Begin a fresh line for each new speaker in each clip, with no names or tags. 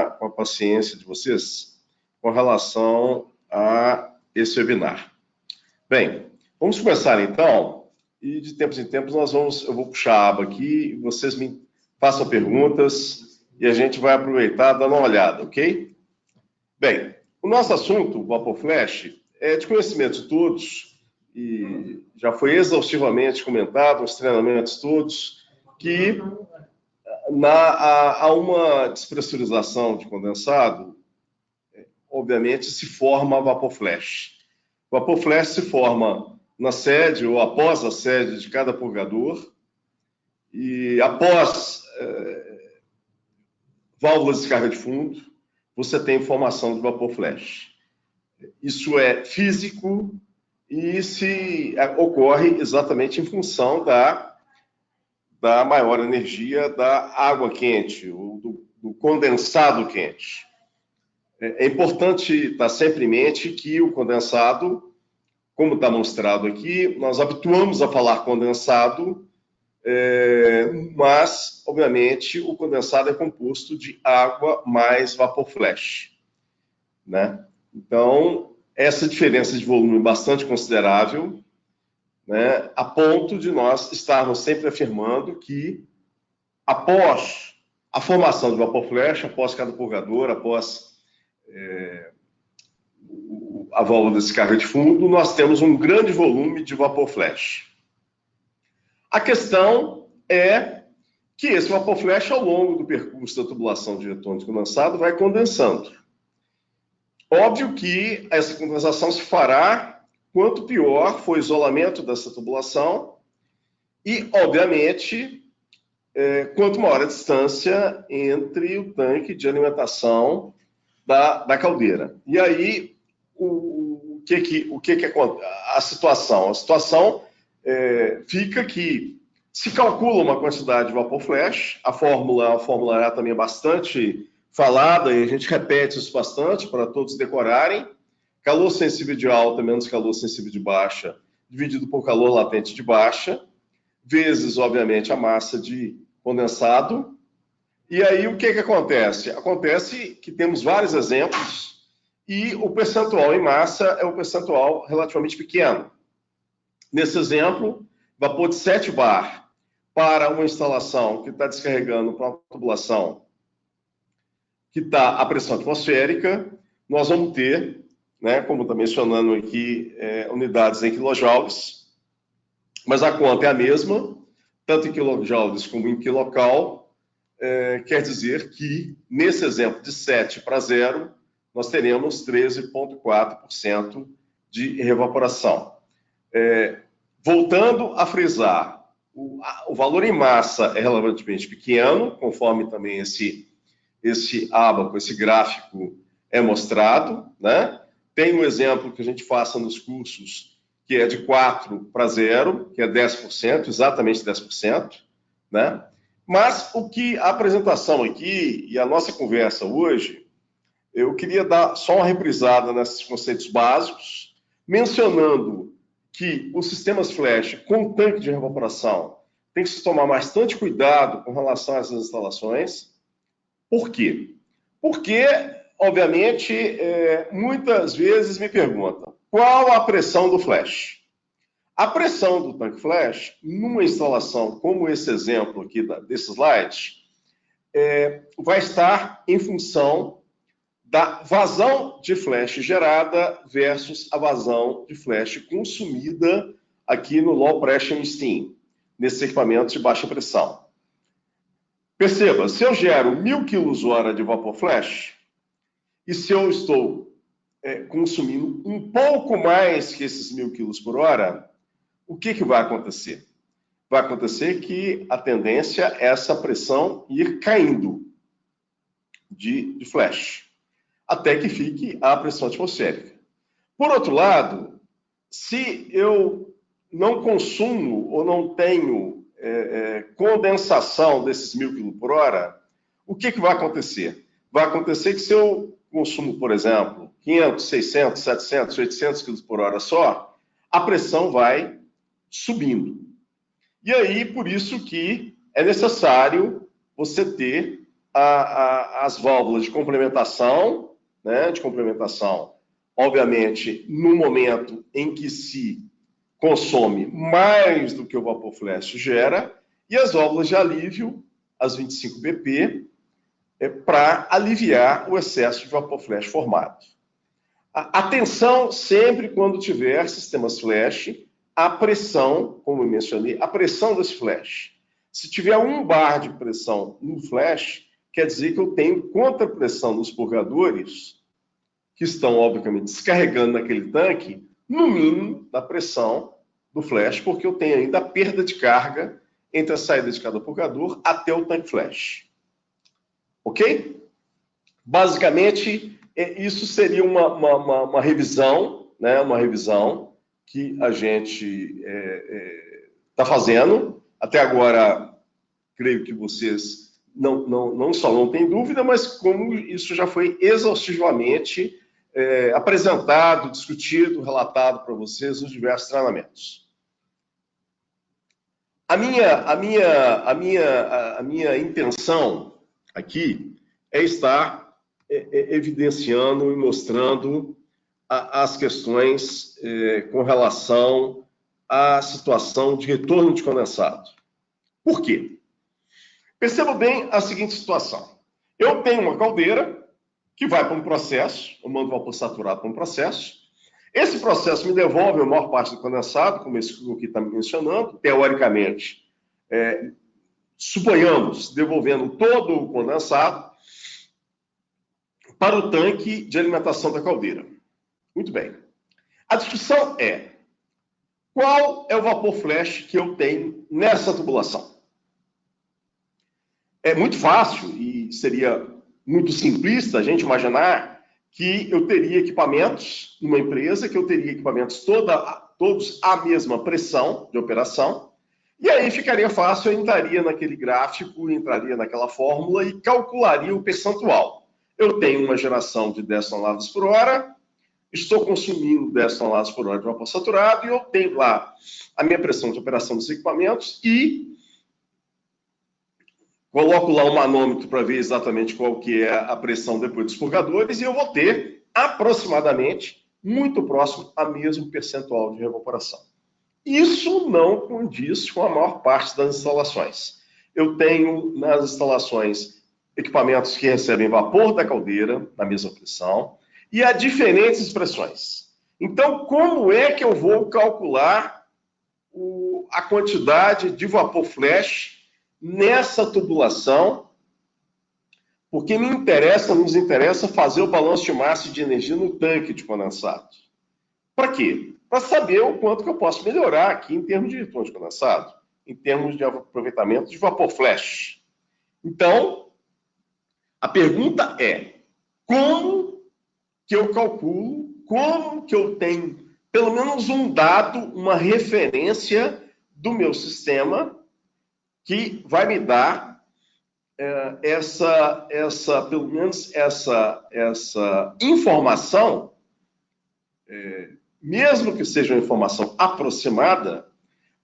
com a paciência de vocês com relação a esse webinar. Bem, vamos começar então, e de tempos em tempos eu vou puxar a aba aqui, e vocês me façam perguntas, e a gente vai aproveitar e dar uma olhada, ok? Bem, o nosso assunto, o Vapor Flash, é de conhecimento de todos, e já foi exaustivamente comentado nos treinamentos todos, que há uma despressurização de condensado, obviamente se forma vapor flash. O vapor flash se forma na sede ou após a sede de cada purgador e após válvulas de descarga de fundo, você tem formação de vapor flash. Isso é físico e ocorre exatamente em função da maior energia da água quente, ou do condensado quente. É importante estar sempre em mente que o condensado, como está mostrado aqui, nós habituamos a falar condensado, mas, obviamente, o condensado é composto de água mais vapor flash, né? Então, essa diferença de volume é bastante considerável, né, a ponto de nós estarmos sempre afirmando que, após a formação de vapor flash, após cada purgador, após a válvula de descarga de fundo, nós temos um grande volume de vapor flash. A questão é que esse vapor flash, ao longo do percurso da tubulação de retorno de condensado, vai condensando. Óbvio que essa condensação se fará quanto pior for o isolamento dessa tubulação e, obviamente, quanto maior a distância entre o tanque de alimentação da caldeira. E aí, o que acontece? A situação fica que se calcula uma quantidade de vapor flash, a fórmula A também é bastante falada e a gente repete isso bastante para todos decorarem. Calor sensível de alta menos calor sensível de baixa, dividido por calor latente de baixa, vezes, obviamente, a massa de condensado. E aí, o que acontece? Acontece que temos vários exemplos e o percentual em massa é um percentual relativamente pequeno. Nesse exemplo, vapor de 7 bar para uma instalação que está descarregando para uma tubulação que está a pressão atmosférica, nós vamos ter, né, como está mencionando aqui, unidades em quilojoules, mas a conta é a mesma, tanto em quilojoules como em quilocal, quer dizer que, nesse exemplo de 7 para 0, nós teremos 13,4% de revaporação. Voltando a frisar, o valor em massa é relevantemente pequeno, conforme também esse ábaco, esse gráfico é mostrado, né? Tem um exemplo que a gente faça nos cursos, que é de 4 para 0, que é 10%, exatamente 10%, né? Mas o que a apresentação aqui e a nossa conversa hoje, eu queria dar só uma reprisada nesses conceitos básicos, mencionando que os sistemas flash com tanque de evaporação tem que se tomar bastante cuidado com relação a essas instalações. Por quê? Porque, obviamente, muitas vezes me perguntam qual a pressão do flash. A pressão do tanque flash, numa instalação como esse exemplo aqui desse slide, vai estar em função da vazão de flash gerada versus a vazão de flash consumida aqui no Low Pressure Steam, nesses equipamentos de baixa pressão. Perceba, se eu gero 1.000 kWh de vapor flash, e se eu estou consumindo um pouco mais que esses 1.000 kg/h, o que vai acontecer? Vai acontecer que a tendência é essa pressão ir caindo de flash, até que fique a pressão atmosférica. Por outro lado, se eu não consumo ou não tenho condensação desses 1.000 kg/h, o que vai acontecer? Vai acontecer que se eu consumo, por exemplo, 500, 600, 700, 800 kg/h só, a pressão vai subindo. E aí, por isso que é necessário você ter as válvulas de complementação, né, obviamente, no momento em que se consome mais do que o vapor flash gera, e as válvulas de alívio, as 25 BP, para aliviar o excesso de vapor flash formado. Atenção sempre quando tiver sistemas flash, a pressão, como eu mencionei, a pressão desse flash. Se tiver 1 bar de pressão no flash, quer dizer que eu tenho contrapressão nos purgadores, que estão, obviamente, descarregando naquele tanque, no mínimo da pressão do flash, porque eu tenho ainda a perda de carga entre a saída de cada purgador até o tanque flash. Ok? Basicamente, isso seria uma revisão, né? Uma revisão que a gente está fazendo. Até agora, creio que vocês não só não têm dúvida, mas como isso já foi exaustivamente apresentado, discutido, relatado para vocês nos diversos treinamentos. A minha intenção aqui é estar evidenciando e mostrando as questões com relação à situação de retorno de condensado. Por quê? Perceba bem a seguinte situação. Eu tenho uma caldeira que vai para um processo, eu mando vapor saturado para um processo. Esse processo me devolve a maior parte do condensado, como esse aqui está mencionando, teoricamente, suponhamos, devolvendo todo o condensado para o tanque de alimentação da caldeira. Muito bem. A discussão é: qual é o vapor flash que eu tenho nessa tubulação? É muito fácil e seria muito simplista a gente imaginar que eu teria equipamentos numa empresa, que eu teria equipamentos todos à mesma pressão de operação, e aí ficaria fácil, eu entraria naquele gráfico, entraria naquela fórmula e calcularia o percentual. Eu tenho uma geração de 10 toneladas por hora, estou consumindo 10 toneladas por hora de vapor saturado e eu tenho lá a minha pressão de operação dos equipamentos e coloco lá um manômetro para ver exatamente qual que é a pressão depois dos purgadores e eu vou ter aproximadamente, muito próximo, a mesmo percentual de evaporação. Isso não condiz com a maior parte das instalações. Eu tenho nas instalações equipamentos que recebem vapor da caldeira, na mesma pressão, e há diferentes expressões. Então, como é que eu vou calcular a quantidade de vapor flash nessa tubulação? Porque nos interessa fazer o balanço de massa e de energia no tanque de condensado. Para quê? Para saber o quanto que eu posso melhorar aqui em termos de retorno de condensado, em termos de aproveitamento de vapor flash. Então, a pergunta é: como que eu calculo, como que eu tenho pelo menos um dado, uma referência do meu sistema que vai me dar pelo menos essa informação, mesmo que seja uma informação aproximada,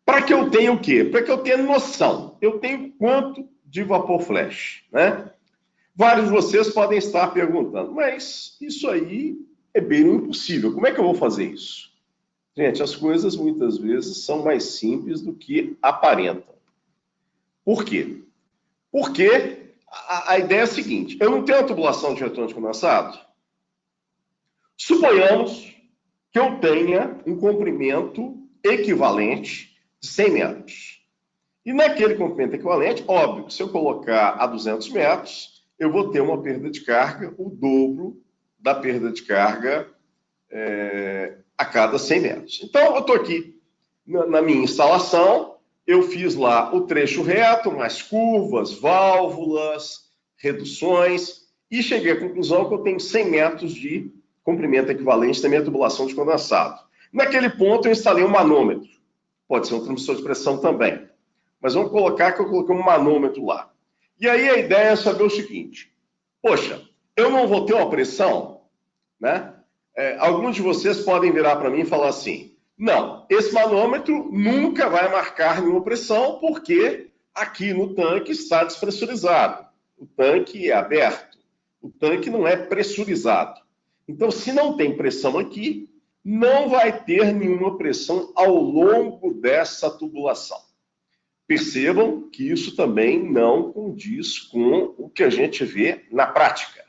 para que eu tenha o quê? Para que eu tenha noção. Eu tenho quanto de vapor flash, né? Vários de vocês podem estar perguntando, mas isso aí é bem impossível. Como é que eu vou fazer isso? Gente, as coisas muitas vezes são mais simples do que aparentam. Por quê? Porque a ideia é a seguinte: eu não tenho uma tubulação de retorno de condensado? Suponhamos que eu tenha um comprimento equivalente de 100 metros. E naquele comprimento equivalente, óbvio, se eu colocar a 200 metros, eu vou ter uma perda de carga, o dobro da perda de carga a cada 100 metros. Então, eu estou aqui na minha instalação, eu fiz lá o trecho reto, mais curvas, válvulas, reduções, e cheguei à conclusão que eu tenho 100 metros de comprimento equivalente da minha tubulação de condensado. Naquele ponto, eu instalei um manômetro. Pode ser um transmissor de pressão também. Mas vamos colocar que eu coloquei um manômetro lá. E aí a ideia é saber o seguinte: poxa, eu não vou ter uma pressão, né? Alguns de vocês podem virar para mim e falar assim: não, esse manômetro nunca vai marcar nenhuma pressão porque aqui no tanque está despressurizado. O tanque é aberto. O tanque não é pressurizado. Então, se não tem pressão aqui, não vai ter nenhuma pressão ao longo dessa tubulação. Percebam que isso também não condiz com o que a gente vê na prática.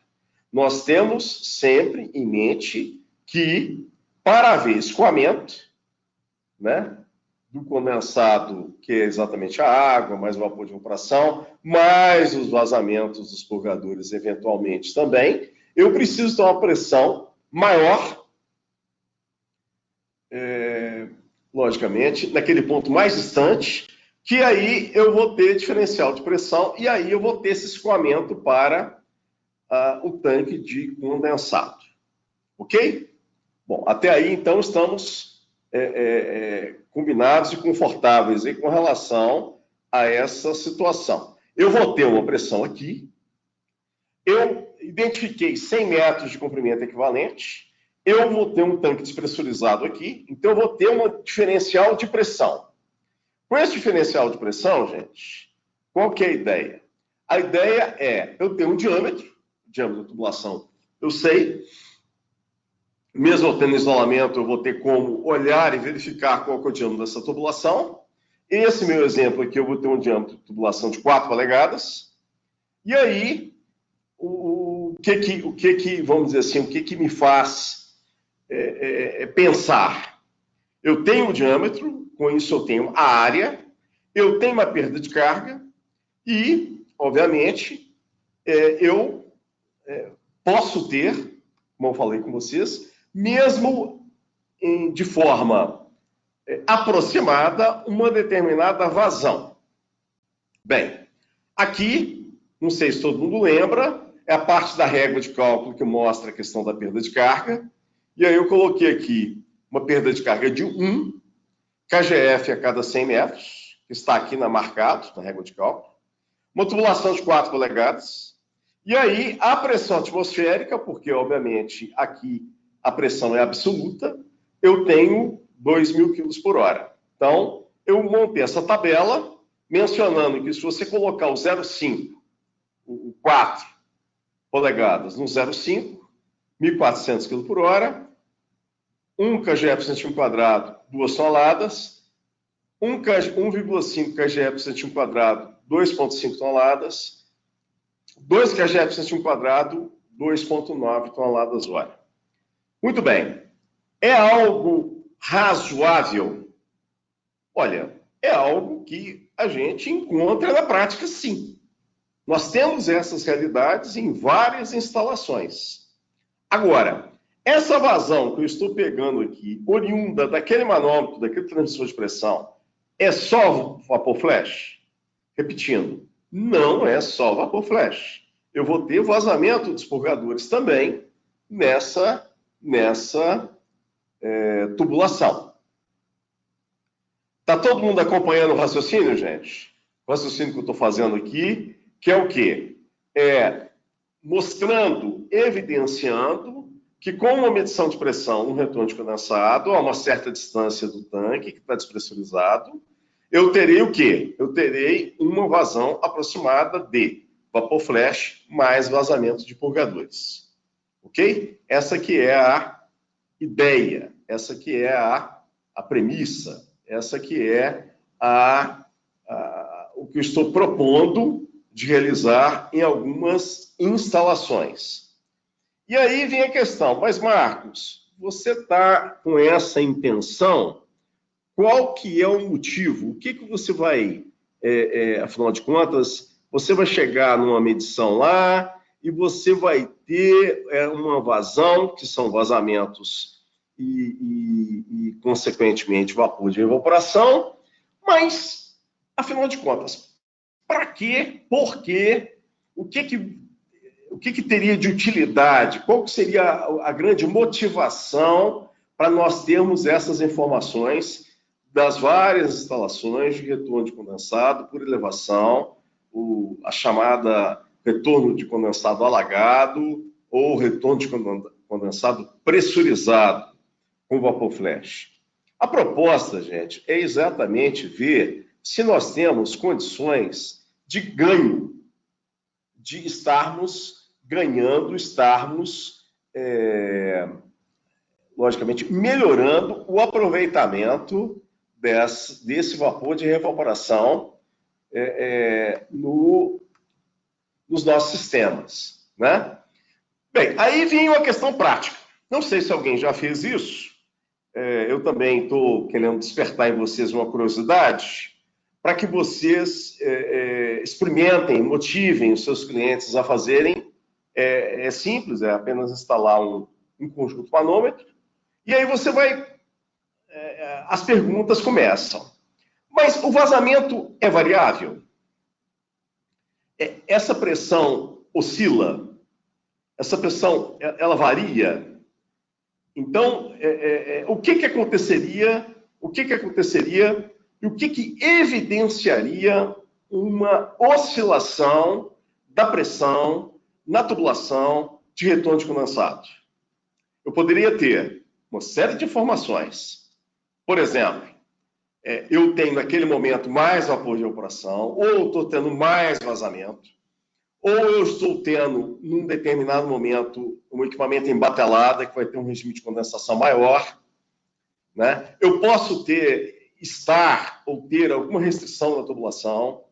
Nós temos sempre em mente que, para haver escoamento, né, do condensado, que é exatamente a água, mais o vapor de evaporação, mais os vazamentos dos purgadores, eventualmente também, eu preciso ter uma pressão maior, logicamente, naquele ponto mais distante, que aí eu vou ter diferencial de pressão e aí eu vou ter esse escoamento para o tanque de condensado. Ok? Bom, até aí, então, estamos combinados e confortáveis aí com relação a essa situação. Eu vou ter uma pressão aqui, eu identifiquei 100 metros de comprimento equivalente, eu vou ter um tanque despressurizado aqui, então eu vou ter um diferencial de pressão. Com esse diferencial de pressão, gente, qual que é a ideia? A ideia é eu ter um diâmetro da tubulação, eu sei, mesmo eu tendo isolamento, eu vou ter como olhar e verificar qual que é o diâmetro dessa tubulação. Esse meu exemplo aqui, eu vou ter um diâmetro de tubulação de 4 polegadas. E aí, o que vamos dizer assim, o que me faz pensar? Eu tenho o diâmetro, com isso eu tenho a área, eu tenho uma perda de carga e, obviamente, eu posso ter, como eu falei com vocês, mesmo de forma aproximada, uma determinada vazão. Bem, aqui, não sei se todo mundo lembra, é a parte da régua de cálculo que mostra a questão da perda de carga. E aí eu coloquei aqui uma perda de carga de 1 kgf a cada 100 metros, que está aqui marcado na régua de cálculo. Uma tubulação de 4 polegadas. E aí a pressão atmosférica, porque obviamente aqui a pressão é absoluta, eu tenho 2.000 kg por hora. Então, eu montei essa tabela, mencionando que se você colocar o 0,5, o 4 polegadas no 0,5, 1.400 kg por hora, 1 kgf por centímetro quadrado, 2 toneladas, 1,5 kgf por centímetro quadrado, 2,5 toneladas, 2 kgf por centímetro quadrado, 2,9 toneladas hora. Muito bem. É algo razoável? Olha, é algo que a gente encontra na prática, sim. Nós temos essas realidades em várias instalações. Agora, essa vazão que eu estou pegando aqui, oriunda daquele manômetro, daquele transmissor de pressão, é só vapor flash? Repetindo, não é só vapor flash. Eu vou ter vazamento dos purgadores também nessa tubulação. Está todo mundo acompanhando o raciocínio, gente? O raciocínio que eu estou fazendo aqui, que é o quê? Mostrando, evidenciando que com uma medição de pressão no retorno de condensado, a uma certa distância do tanque, que está despressurizado, eu terei o quê? Eu terei uma vazão aproximada de vapor flash mais vazamento de purgadores. Ok? Essa que é a ideia, essa que é a premissa, essa que é o que eu estou propondo de realizar em algumas instalações. E aí vem a questão, mas Marcos, você está com essa intenção, qual que é o motivo? O que você vai, afinal de contas, você vai chegar numa medição lá e você vai ter uma vazão, que são vazamentos e consequentemente, vapor de evaporação, mas, afinal de contas, para quê? Por quê? O que teria de utilidade? Qual que seria a grande motivação para nós termos essas informações das várias instalações de retorno de condensado por elevação, a chamada retorno de condensado alagado ou retorno de condensado pressurizado com vapor flash? A proposta, gente, é exatamente ver se nós temos condições de ganho de estarmos ganhando, logicamente, melhorando o aproveitamento desse vapor de reevaporação nos nossos sistemas, né? Bem, aí vem uma questão prática. Não sei se alguém já fez isso. Eu também estou querendo despertar em vocês uma curiosidade para que vocês experimentem, motivem os seus clientes a fazerem. É simples, é apenas instalar um conjunto manômetro e aí você vai... as perguntas começam. Mas o vazamento é variável? Essa pressão oscila? Essa pressão, ela varia? Então, o que aconteceria? O que aconteceria e o que evidenciaria uma oscilação da pressão na tubulação de retorno de condensado? Eu poderia ter uma série de informações. Por exemplo, eu tenho naquele momento mais vapor de evaporação, ou eu estou tendo mais vazamento, ou eu estou tendo, num determinado momento, um equipamento em batelada, que vai ter um regime de condensação maior, né? Eu posso estar ou ter alguma restrição na tubulação.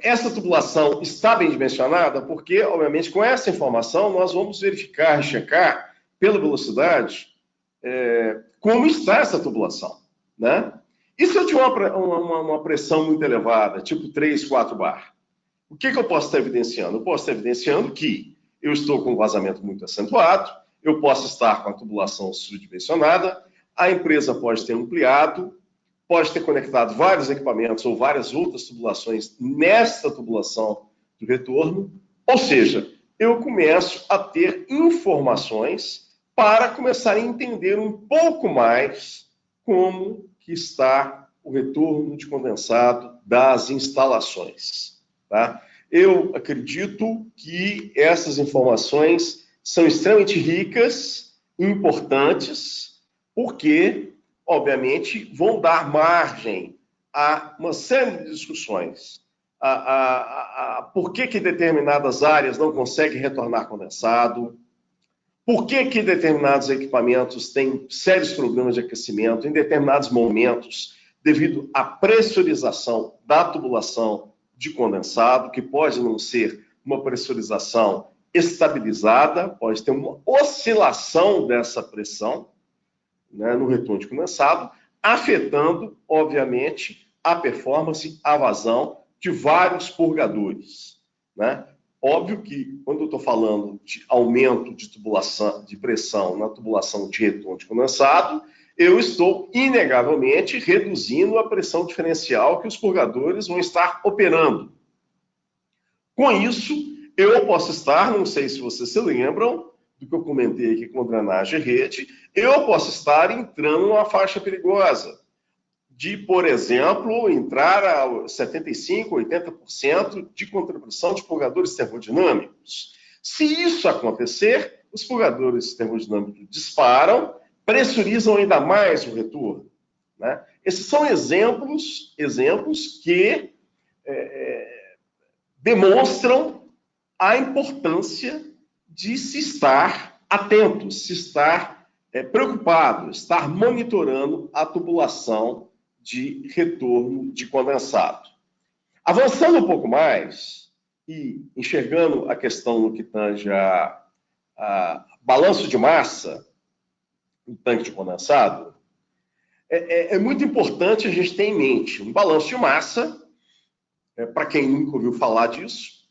Essa tubulação está bem dimensionada, porque, obviamente, com essa informação, nós vamos verificar e checar, pela velocidade, como está essa tubulação, né? E se eu tiver uma pressão muito elevada, tipo 3, 4 bar? O que eu posso estar evidenciando? Eu posso estar evidenciando que eu estou com um vazamento muito acentuado, eu posso estar com a tubulação subdimensionada, a empresa pode ter ampliado, pode ter conectado vários equipamentos ou várias outras tubulações nesta tubulação do retorno, ou seja, eu começo a ter informações para começar a entender um pouco mais como que está o retorno de condensado das instalações. Tá? Eu acredito que essas informações são extremamente ricas e importantes, porque, obviamente, vão dar margem a uma série de discussões. Por que determinadas áreas não conseguem retornar condensado? Por que determinados equipamentos têm sérios problemas de aquecimento em determinados momentos, devido à pressurização da tubulação de condensado, que pode não ser uma pressurização estabilizada, pode ter uma oscilação dessa pressão, né, no retorno de condensado, afetando, obviamente, a performance, a vazão de vários purgadores, né? Óbvio que, quando eu estou falando de aumento de tubulação, de pressão na tubulação de retorno de condensado, eu estou, inegavelmente, reduzindo a pressão diferencial que os purgadores vão estar operando. Com isso, eu posso estar, não sei se vocês se lembram do que eu comentei aqui com drenagem e rede, eu posso estar entrando numa faixa perigosa de, por exemplo, entrar a 75%, 80% de contribuição de purgadores termodinâmicos. Se isso acontecer, os purgadores termodinâmicos disparam, pressurizam ainda mais o retorno, né? Esses são exemplos que demonstram a importância de se estar atento, se estar preocupado, estar monitorando a tubulação de retorno de condensado. Avançando um pouco mais e enxergando a questão no que tange a balanço de massa do tanque de condensado, é muito importante a gente ter em mente um balanço de massa, para quem nunca ouviu falar disso,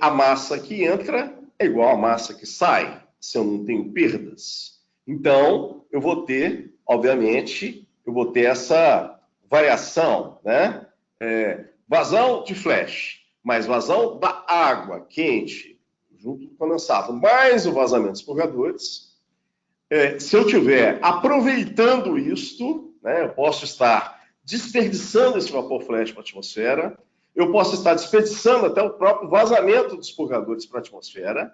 a massa que entra é igual à massa que sai, se eu não tenho perdas. Então, eu vou ter, obviamente, essa variação, né? Vazão de flash, mais vazão da água quente, junto com o condensado, mais o vazamento dos purgadores. Se eu estiver aproveitando isto, né, eu posso estar desperdiçando esse vapor flash para a atmosfera, eu posso estar desperdiçando até o próprio vazamento dos purgadores para a atmosfera,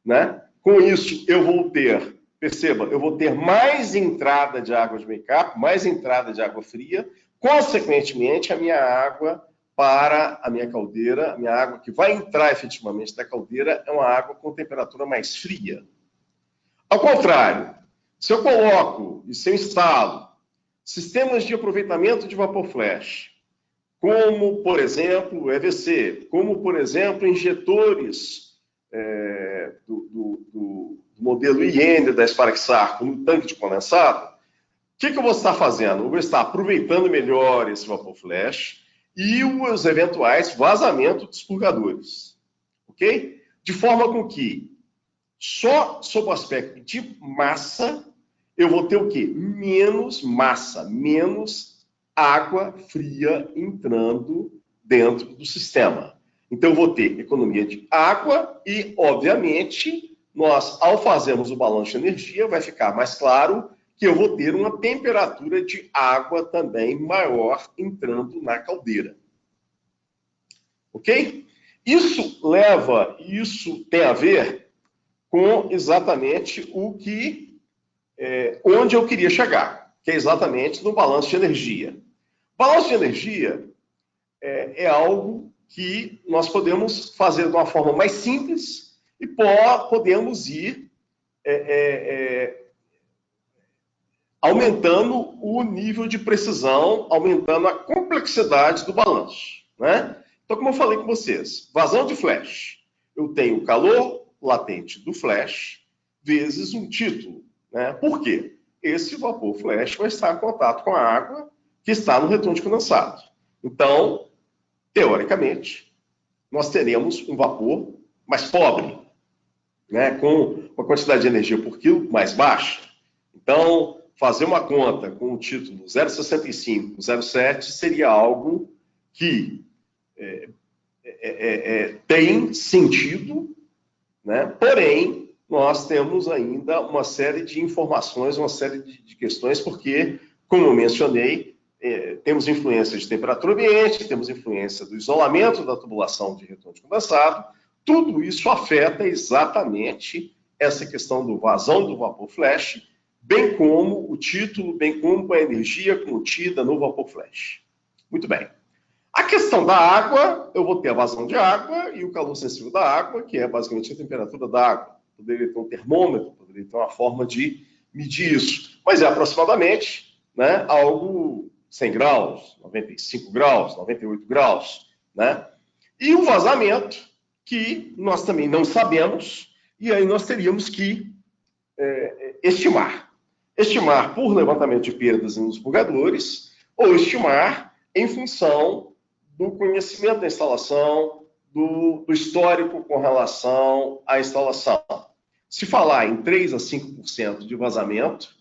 né? Com isso, eu vou ter, perceba, eu vou ter mais entrada de água de make-up, mais entrada de água fria, consequentemente, a minha água para a minha caldeira, a minha água que vai entrar efetivamente da caldeira é uma água com temperatura mais fria. Ao contrário, se eu coloco e se eu instalo sistemas de aproveitamento de vapor flash, como, por exemplo, EVC, como, por exemplo, injetores do modelo IN da Sparexarco no tanque de condensado, o que eu vou estar fazendo? Eu vou estar aproveitando melhor esse vapor flash e os eventuais vazamentos dos purgadores, ok? De forma com que, só sob o aspecto de massa, eu vou ter o quê? Menos massa, menos água fria entrando dentro do sistema. Então, eu vou ter economia de água e, obviamente, nós, ao fazermos o balanço de energia, vai ficar mais claro que eu vou ter uma temperatura de água também maior entrando na caldeira. Ok? Isso tem a ver com exatamente onde eu queria chegar, que é exatamente no balanço de energia. Balanço de energia é algo que nós podemos fazer de uma forma mais simples e podemos ir aumentando o nível de precisão, aumentando a complexidade do balanço, né? Então, como eu falei com vocês, vazão de flash, eu tenho o calor latente do flash vezes um título, né? Por quê? Esse vapor flash vai estar em contato com a água que está no retorno de condensado. Então, teoricamente, nós teremos um vapor mais pobre, né? Com uma quantidade de energia por quilo mais baixa. Então, fazer uma conta com o título 0,65, 0,7 seria algo que tem sentido, né? Porém, nós temos ainda uma série de informações, uma série de questões, porque, como eu mencionei, temos influência de temperatura ambiente, temos influência do isolamento da tubulação de retorno de condensado, tudo isso afeta exatamente essa questão do vazão do vapor flash, bem como o título, bem como a energia contida no vapor flash. Muito bem. A questão da água, eu vou ter a vazão de água e o calor sensível da água, que é basicamente a temperatura da água. Poderia ter um termômetro, poderia ter uma forma de medir isso, mas é aproximadamente, né, algo 100 graus, 95 graus, 98 graus, né? E o vazamento, que nós também não sabemos, e aí nós teríamos que estimar. Estimar por levantamento de perdas nos purgadores, ou estimar em função do conhecimento da instalação, do histórico com relação à instalação. Se falar em 3 a 5% de vazamento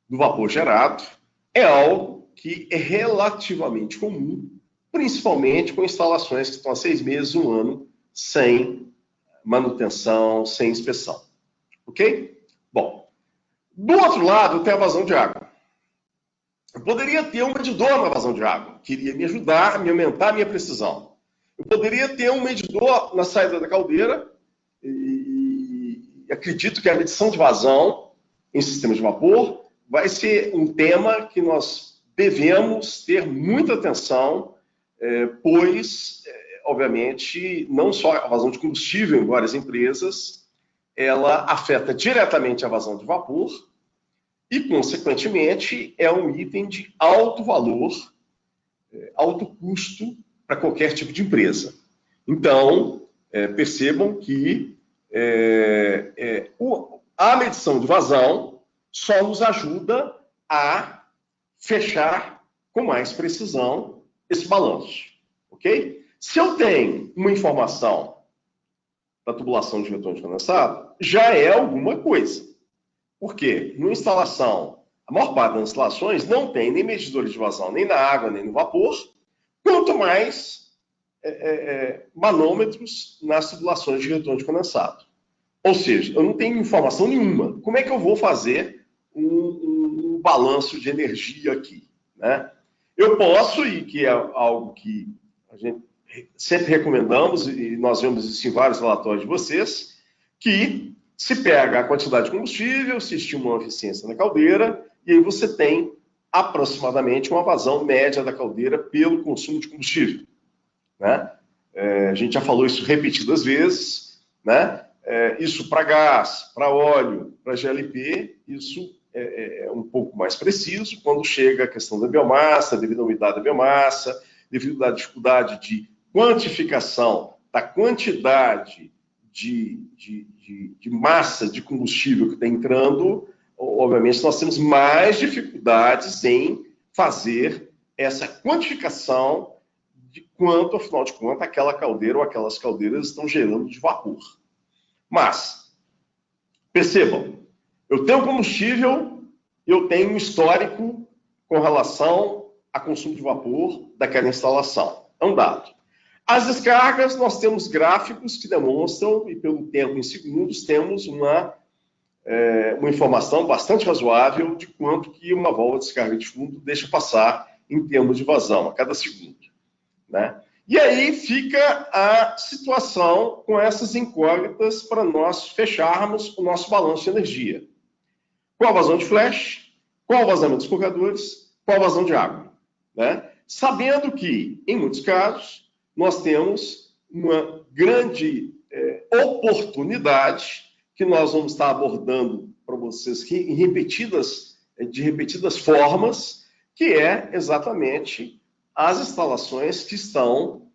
do vapor gerado, é algo que é relativamente comum, principalmente com instalações que estão há 6 meses, 1 ano, sem manutenção, sem inspeção. Ok? Bom, do outro lado tem a vazão de água. Eu poderia ter um medidor na vazão de água, que iria me ajudar a me aumentar a minha precisão. Eu poderia ter um medidor na saída da caldeira, e acredito que a medição de vazão em sistemas de vapor vai ser um tema que nós devemos ter muita atenção, pois, obviamente, não só a vazão de combustível em várias empresas, ela afeta diretamente a vazão de vapor e, consequentemente, é um item de alto valor, alto custo para qualquer tipo de empresa. Então, percebam que a medição de vazão só nos ajuda a fechar com mais precisão esse balanço, ok? Se eu tenho uma informação da tubulação de retorno de condensado, já é alguma coisa. Por quê? Na instalação, a maior parte das instalações não tem nem medidores de vazão, nem na água, nem no vapor, quanto mais manômetros nas tubulações de retorno de condensado. Ou seja, eu não tenho informação nenhuma. Como é que eu vou fazer um balanço de energia aqui, né? Eu posso, e que é algo que a gente sempre recomendamos, e nós vemos isso em vários relatórios de vocês, que se pega a quantidade de combustível, se estima uma eficiência na caldeira, e aí você tem aproximadamente uma vazão média da caldeira pelo consumo de combustível. né? A gente já falou isso repetidas vezes, né? Isso para gás, para óleo, para GLP, isso é um pouco mais preciso quando chega a questão da biomassa, devido à umidade da biomassa, devido à dificuldade de quantificação da quantidade de massa de combustível que está entrando. Obviamente, nós temos mais dificuldades em fazer essa quantificação de quanto, afinal de contas, aquela caldeira ou aquelas caldeiras estão gerando de vapor. Mas, percebam, eu tenho combustível, eu tenho um histórico com relação a consumo de vapor daquela instalação. É um dado. As descargas, nós temos gráficos que demonstram, e pelo tempo em segundos, temos uma informação bastante razoável de quanto que uma válvula de descarga de fundo deixa passar em termos de vazão a cada segundo, né? E aí fica a situação com essas incógnitas para nós fecharmos o nosso balanço de energia. Qual a vazão de flash? Qual o vazamento dos escorregadores? Qual a vazão de água? Né? Sabendo que, em muitos casos, nós temos uma grande oportunidade que nós vamos estar abordando para vocês aqui de repetidas formas, que é exatamente as instalações que estão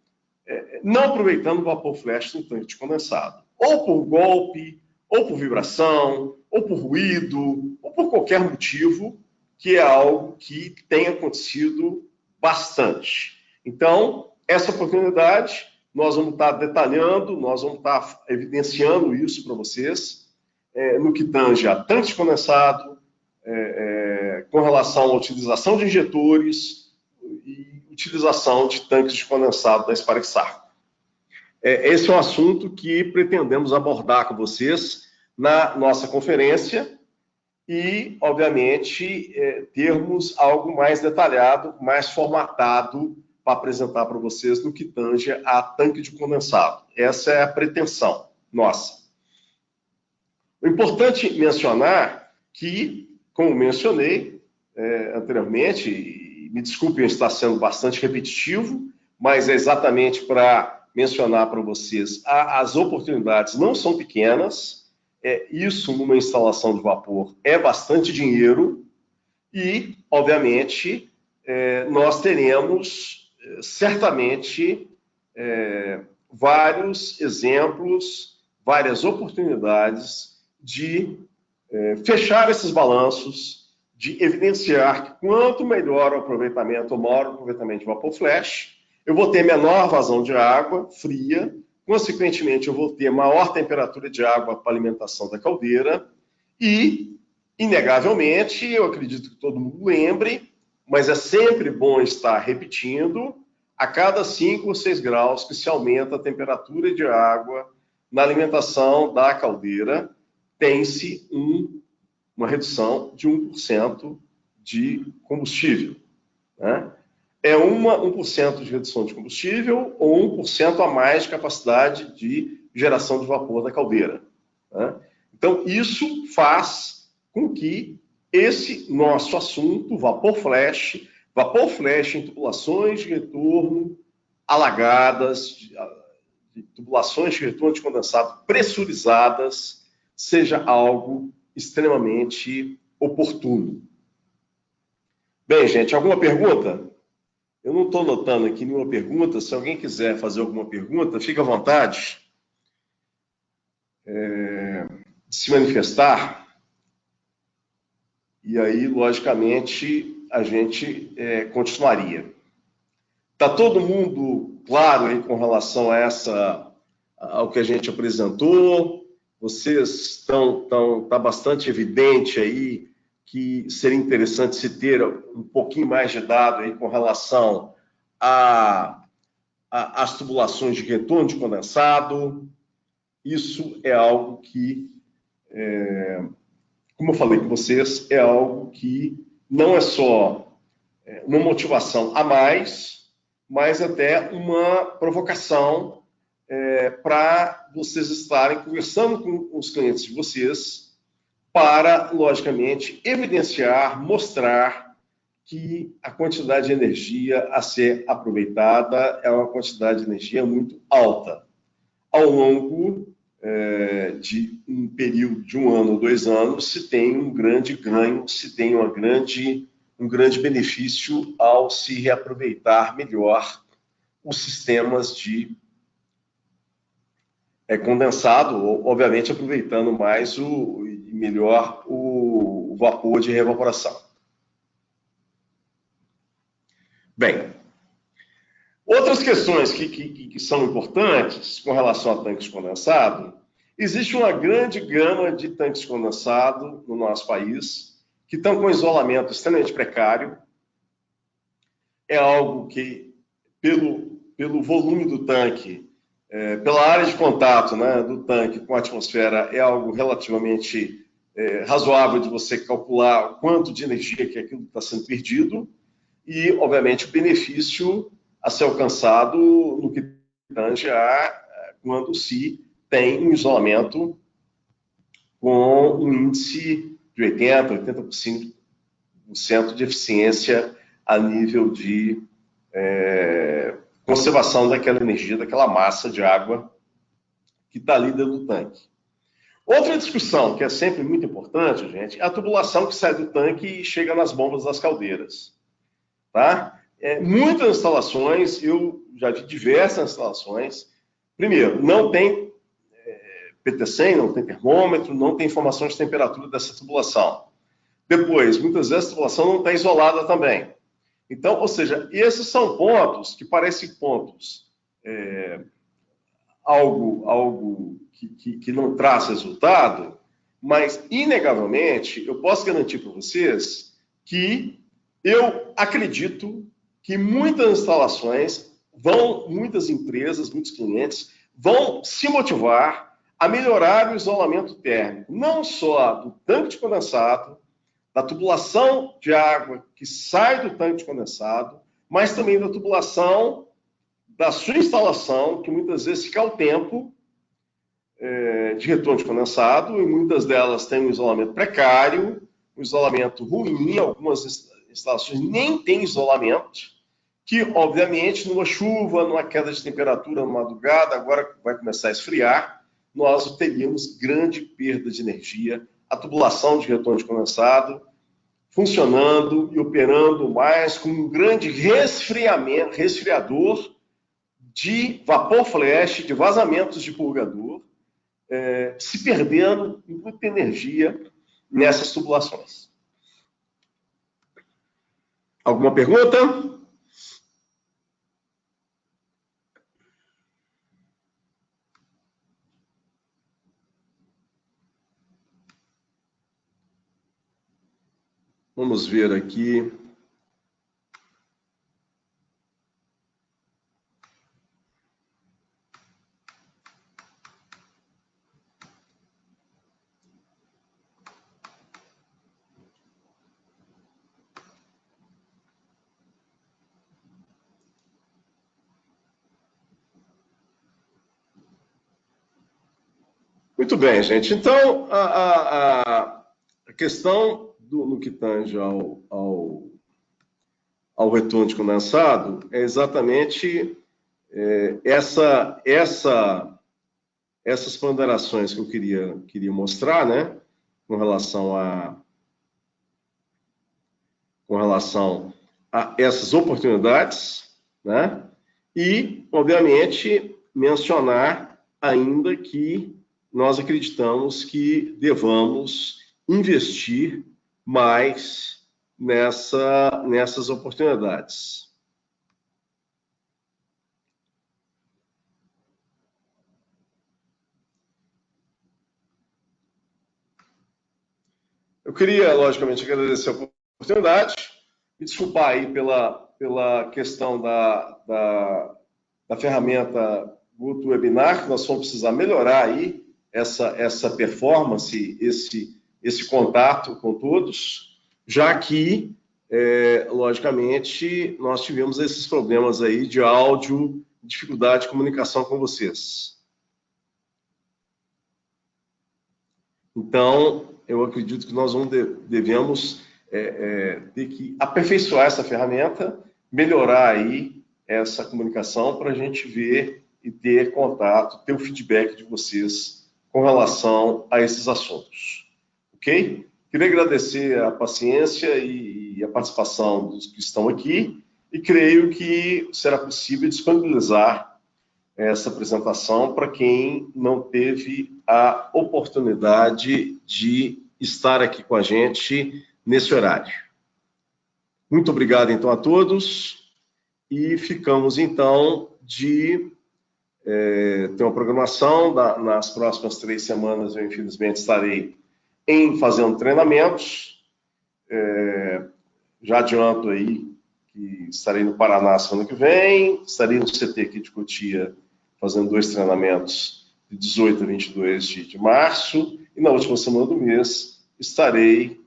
não aproveitando o vapor flash no tanque de condensado. Ou por golpe, ou por vibração, ou por ruído, ou por qualquer motivo, que é algo que tem acontecido bastante. Então, essa oportunidade, nós vamos estar detalhando, nós vamos estar evidenciando isso para vocês, no que tange a tanque de condensado, com relação à utilização de injetores e utilização de tanques de condensado da Sparexar. Esse é um assunto que pretendemos abordar com vocês na nossa conferência e, obviamente, termos algo mais detalhado, mais formatado para apresentar para vocês no que tange a tanque de condensado. Essa é a pretensão nossa. O importante mencionar que, como mencionei anteriormente, e me desculpem estar sendo bastante repetitivo, mas é exatamente para mencionar para vocês, as oportunidades não são pequenas, isso numa instalação de vapor é bastante dinheiro e, obviamente, nós teremos certamente vários exemplos, várias oportunidades de fechar esses balanços, de evidenciar que quanto melhor o aproveitamento, maior o aproveitamento de vapor flash, eu vou ter menor vazão de água fria, consequentemente eu vou ter maior temperatura de água para alimentação da caldeira e, inegavelmente, eu acredito que todo mundo lembre, mas é sempre bom estar repetindo, a cada 5 ou 6 graus que se aumenta a temperatura de água na alimentação da caldeira, tem-se uma redução de 1% de combustível, né? É 1% de redução de combustível ou 1% a mais de capacidade de geração de vapor da caldeira, né? Então, isso faz com que esse nosso assunto, vapor flash em tubulações de retorno alagadas, de tubulações de retorno de condensado pressurizadas, seja algo extremamente oportuno. Bem, gente, alguma pergunta? Eu não estou notando aqui nenhuma pergunta. Se alguém quiser fazer alguma pergunta, fique à vontade de se manifestar. E aí, logicamente, a gente continuaria. Está todo mundo claro aí com relação ao que a gente apresentou? Vocês está bastante evidente aí que seria interessante se ter um pouquinho mais de dado aí com relação às tubulações de retorno de condensado. Isso é algo que, como eu falei com vocês, é algo que não é só uma motivação a mais, mas até uma provocação para vocês estarem conversando com os clientes de vocês para, logicamente, evidenciar, mostrar que a quantidade de energia a ser aproveitada é uma quantidade de energia muito alta. Ao longo de um período de 1 ano ou 2 anos, se tem um grande ganho, se tem um grande benefício ao se reaproveitar melhor os sistemas de condensado, obviamente aproveitando mais melhor o vapor de reevaporação. Bem, outras questões que são importantes com relação a tanques de condensado, existe uma grande gama de tanques de condensado no nosso país, que estão com isolamento extremamente precário. É algo que, pelo volume do tanque, pela área de contato, né, do tanque com a atmosfera, é algo relativamente razoável de você calcular o quanto de energia que aquilo está sendo perdido e, obviamente, o benefício a ser alcançado no que tange a quando se tem um isolamento com um índice de 80% de eficiência a nível de conservação daquela energia, daquela massa de água que está ali dentro do tanque. Outra discussão que é sempre muito importante, gente, é a tubulação que sai do tanque e chega nas bombas das caldeiras. Tá? Muitas instalações, eu já vi diversas instalações, primeiro, não tem PT100, não tem termômetro, não tem informação de temperatura dessa tubulação. Depois, muitas vezes a tubulação não está isolada também. Então, ou seja, esses são pontos que parecem pontos algo que não traz resultado, mas, inegavelmente, eu posso garantir para vocês que eu acredito que muitas instalações muitas empresas, muitos clientes vão se motivar a melhorar o isolamento térmico, não só do tanque de condensado, da tubulação de água que sai do tanque de condensado, mas também da tubulação da sua instalação, que muitas vezes fica ao tempo de retorno de condensado, e muitas delas têm um isolamento precário, um isolamento ruim, algumas instalações nem têm isolamento, que, obviamente, numa chuva, numa queda de temperatura na madrugada, agora vai começar a esfriar, nós teríamos grande perda de energia, a tubulação de retorno de condensado funcionando e operando mais com um grande resfriador de vapor flash, de vazamentos de purgador, se perdendo muita energia nessas tubulações. Alguma pergunta? Vamos ver aqui. Muito bem, gente. Então, a questão no que tange ao retorno de condensado é exatamente essas ponderações que eu queria mostrar, né, com relação a essas oportunidades, né, e, obviamente, mencionar ainda que nós acreditamos que devamos investir mais nessas oportunidades. Eu queria, logicamente, agradecer a oportunidade, me desculpar aí pela questão da ferramenta GoToWebinar, que nós vamos precisar melhorar aí essa performance, esse contato com todos, já que, logicamente, nós tivemos esses problemas aí de áudio, dificuldade de comunicação com vocês. Então, eu acredito que nós devemos ter que aperfeiçoar essa ferramenta, melhorar aí essa comunicação para a gente ver e ter contato, ter o feedback de vocês com relação a esses assuntos. Ok? Queria agradecer a paciência e a participação dos que estão aqui e creio que será possível disponibilizar essa apresentação para quem não teve a oportunidade de estar aqui com a gente nesse horário. Muito obrigado, então, a todos e ficamos, então, de ter uma programação. Nas próximas 3 semanas, eu, infelizmente, estarei fazendo treinamentos. Já adianto aí que estarei no Paraná semana que vem, estarei no CT aqui de Cotia fazendo 2 treinamentos de 18 a 22 de março, e na última semana do mês estarei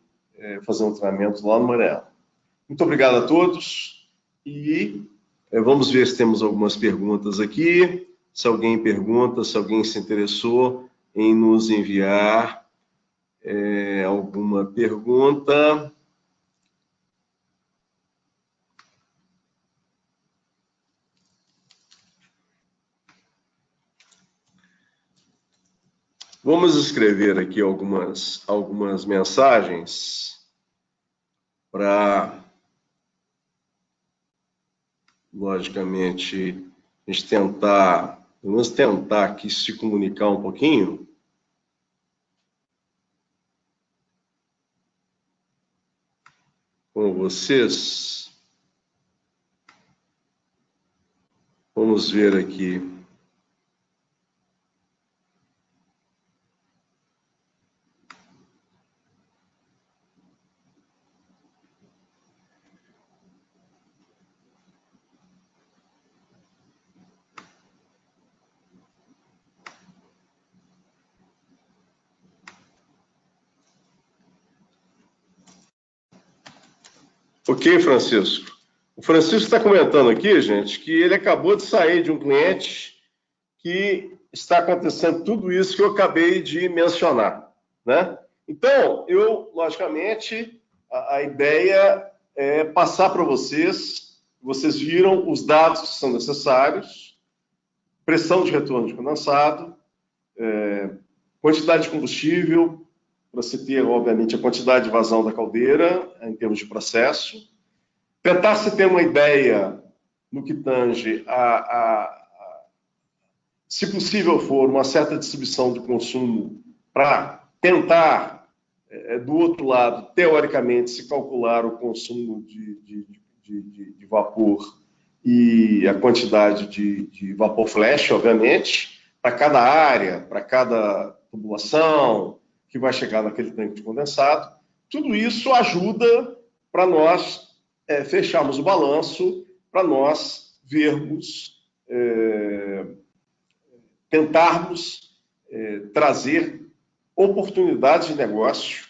fazendo um treinamento lá no Maranhão. Muito obrigado a todos e vamos ver se temos algumas perguntas aqui. Se alguém pergunta, se alguém se interessou em nos enviar alguma pergunta. Vamos escrever aqui algumas mensagens para, logicamente, a gente vamos tentar aqui se comunicar um pouquinho. Com vocês. Vamos ver aqui. Ok, Francisco. O Francisco está comentando aqui, gente, que ele acabou de sair de um cliente que está acontecendo tudo isso que eu acabei de mencionar, né? Então, logicamente, a ideia é passar para vocês viram os dados que são necessários, pressão de retorno de condensado, quantidade de combustível, para se ter, obviamente, a quantidade de vazão da caldeira, em termos de processo. Tentar se ter uma ideia no que tange se possível for, uma certa distribuição de consumo para tentar, do outro lado, teoricamente, se calcular o consumo de vapor e a quantidade de vapor flash, obviamente, para cada área, para cada tubulação que vai chegar naquele tanque de condensado. Tudo isso ajuda para nós fecharmos o balanço, para nós vermos, tentarmos trazer oportunidades de negócio,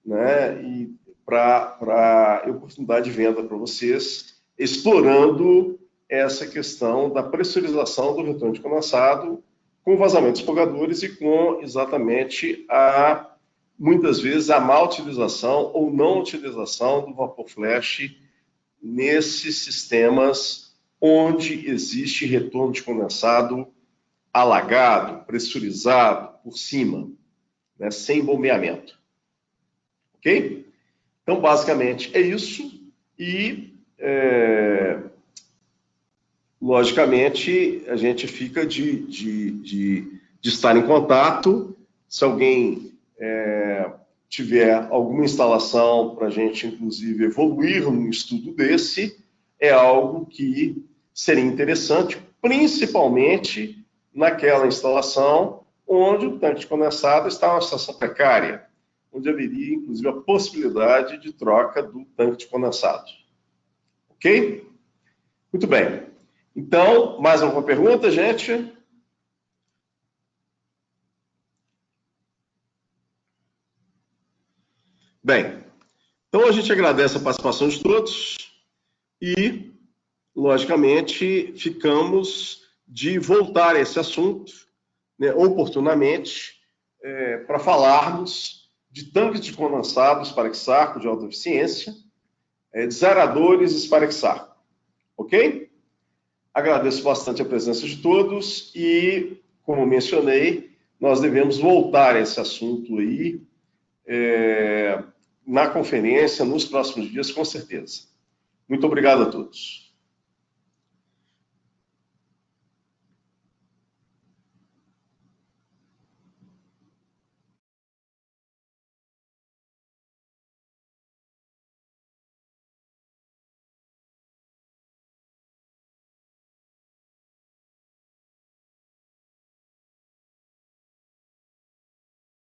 né, e para oportunidade de venda para vocês, explorando essa questão da pressurização do retorno de condensado com vazamentos expurgadores e com exatamente muitas vezes a má utilização ou não utilização do vapor flash nesses sistemas onde existe retorno de condensado alagado, pressurizado, por cima, né, sem bombeamento. Ok? Então, basicamente, é isso. E, logicamente, a gente fica de estar em contato. Se alguém tiver alguma instalação para a gente, inclusive, evoluir num estudo desse, é algo que seria interessante, principalmente naquela instalação onde o tanque de condensado está em uma situação precária, onde haveria, inclusive, a possibilidade de troca do tanque de condensado. Ok? Muito bem. Então, mais alguma pergunta, gente? Bem, então a gente agradece a participação de todos e, logicamente, ficamos de voltar a esse assunto, né, oportunamente, para falarmos de tanques de condensado Sparexarco de alta eficiência, desaeradores Sparexarco, ok? Agradeço bastante a presença de todos e, como mencionei, nós devemos voltar a esse assunto aí na conferência, nos próximos dias, com certeza. Muito obrigado a todos.